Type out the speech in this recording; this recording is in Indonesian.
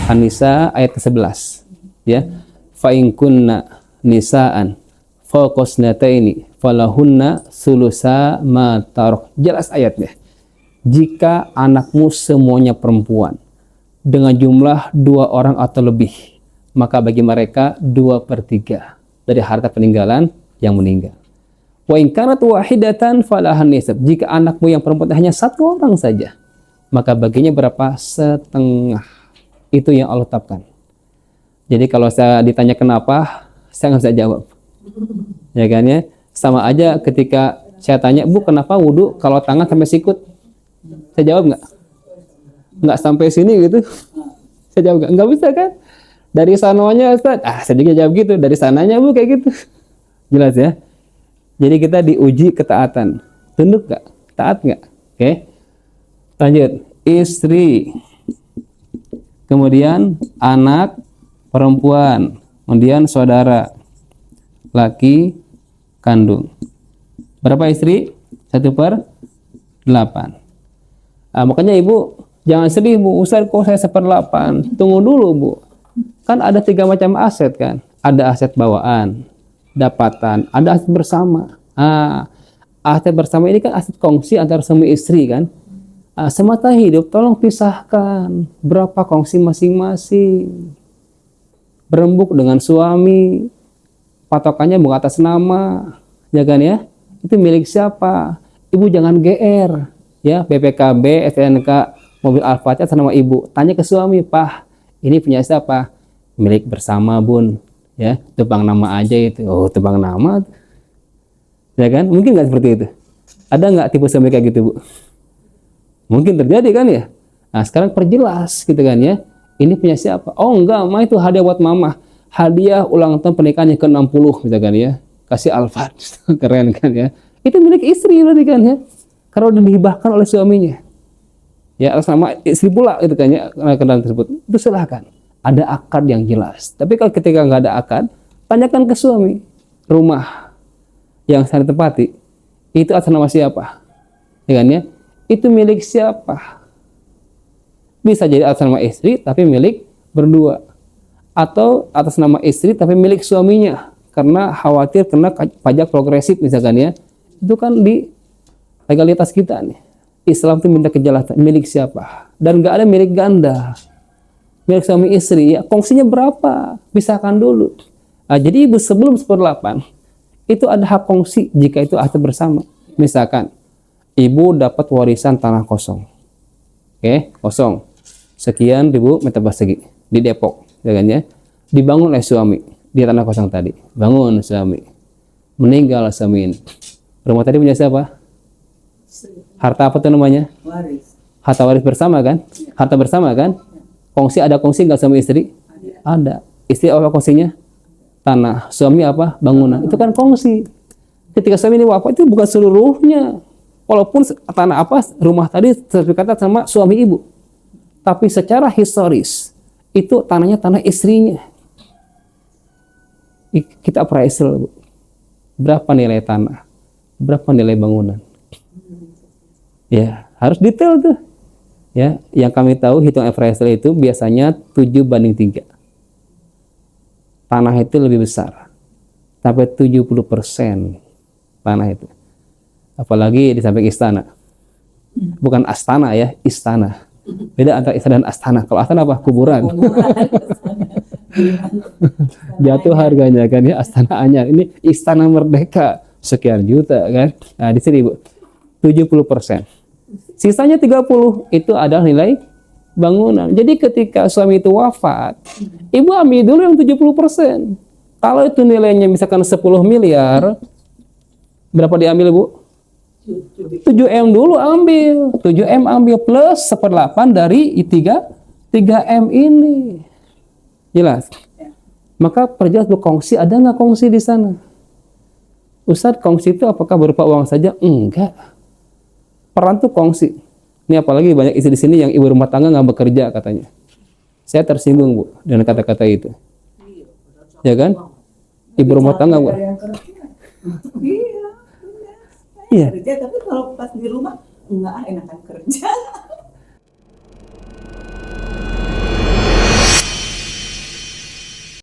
An-Nisa ayat ke-11 ya. Fa in kunna nisaan fawqasnataini falahunna sulusa ma tarok. Jelas ayatnya. Jika anakmu semuanya perempuan dengan jumlah 2 orang atau lebih, maka bagi mereka 2/3 dari harta peninggalan yang meninggal. Wa in kanat wahidatan falahan nisab. Jika anakmu yang perempuan hanya 1 orang saja, maka baginya berapa? Setengah. Itu yang Allah tetapkan. Jadi kalau saya ditanya kenapa, saya nggak bisa jawab. Ya kan ya? Sama aja ketika saya tanya, Bu, kenapa wudhu kalau tangan sampai sikut? Saya jawab nggak? Nggak sampai sini gitu. Saya jawab nggak bisa kan? Dari sananya Ustaz, saya juga jawab gitu. Dari sananya Bu kayak gitu. Jelas ya? Jadi kita diuji ketaatan. Tunduk nggak? Taat nggak? Oke. Lanjut. Istri. Kemudian anak perempuan. Kemudian saudara. Laki kandung. Berapa istri? 1/8. Makanya ibu jangan sedih Bu, Ustaz kok saya 1/8. Tunggu dulu Bu. Kan ada 3 macam aset kan. Ada aset bawaan, dapatan, ada aset bersama. Aset bersama ini kan aset kongsi antara suami istri kan. Semasa hidup tolong pisahkan berapa kongsi masing-masing. Berembuk dengan suami, patokannya bukan atas nama, ya kan ya? Itu milik siapa? Ibu jangan GR. Ya, BPKB, STNK, mobil Alphard atas nama ibu. Tanya ke suami, Pak, ini punya siapa? Milik bersama Bun. Ya, tebang nama aja itu. Oh, tebang nama. Ya kan? Mungkin nggak seperti itu. Ada nggak tipe suami kayak gitu, Bu? Mungkin terjadi kan ya? Nah, sekarang perjelas gitu kan ya. Ini punya siapa? Oh, enggak, Ma, itu hadiah buat Mama. Hadiah ulang tahun pernikahan yang ke-60 misalkan ya. Kasih Alphard. Keren kan ya? Itu milik istri berarti kan ya? Karena udah dihibahkan oleh suaminya. Ya, atas nama istri pula gitu kan ya, kendaraan tersebut. Itu silahkan. Ada akad yang jelas. Tapi kalau ketika nggak ada akad, tanyakan ke suami. Rumah yang saya tempati, itu atas nama siapa? Ya kan ya? Itu milik siapa? Bisa jadi atas nama istri, tapi milik berdua. Atau atas nama istri, tapi milik suaminya. Karena khawatir kena pajak progresif misalkan ya. Itu kan di legalitas kita nih. Islam itu minta kejelasan milik siapa, dan nggak ada milik ganda, milik suami istri ya. Kongsinya berapa, pisahkan dulu. Jadi ibu sebelum 1/8 itu ada hak kongsi jika itu aset bersama. Misalkan ibu dapat warisan tanah kosong, kosong sekian ribu meter persegi di Depok, ya kan ya, dibangun oleh suami di tanah kosong tadi, bangun suami, meninggal suami ini, rumah tadi punya siapa? Harta apa tuh namanya? Waris. Harta waris bersama kan? Harta bersama kan? Kongsi, ada kongsi nggak sama istri? Ada. Istri apa kongsinya? Tanah. Suami apa? Bangunan. Itu kan kongsi. Ketika suami ini wafat itu bukan seluruhnya. Walaupun tanah apa, rumah tadi sertifikat sama suami ibu. Tapi secara historis itu tanahnya tanah istrinya. Kita appraisal, Bu. Berapa nilai tanah? Berapa nilai bangunan? Ya, harus detail tuh. Ya, yang kami tahu hitung appraisal itu biasanya 7/3. Tanah itu lebih besar. Sampai 70% tanah itu. Apalagi di samping istana. Bukan astana ya, istana. Beda antara istana dan astana. Kalau astana apa? Kuburan. Jatuh harganya kan ya, astana anyar. Ini istana merdeka sekian juta kan. Nah, di sini Bu, 70%. Sisanya 30 itu adalah nilai bangunan. Jadi ketika suami itu wafat, ibu ambil dulu yang 70%. Kalau itu nilainya misalkan 10 miliar, berapa diambil Bu? 7M dulu ambil. 7M ambil plus 1/8 dari 3M ini. Jelas? Maka perjelas berkongsi, ada nggak kongsi di sana? Ustadz, kongsi itu apakah berupa uang saja? Enggak. Peran tuh kongsi. Ini apalagi banyak istri di sini yang ibu rumah tangga nggak bekerja katanya. Saya tersinggung Bu dengan kata-kata itu. Ya kan? Ibu rumah tangga Bu. Iya. Kerja tapi kalau pas di rumah enggak enakan kerja.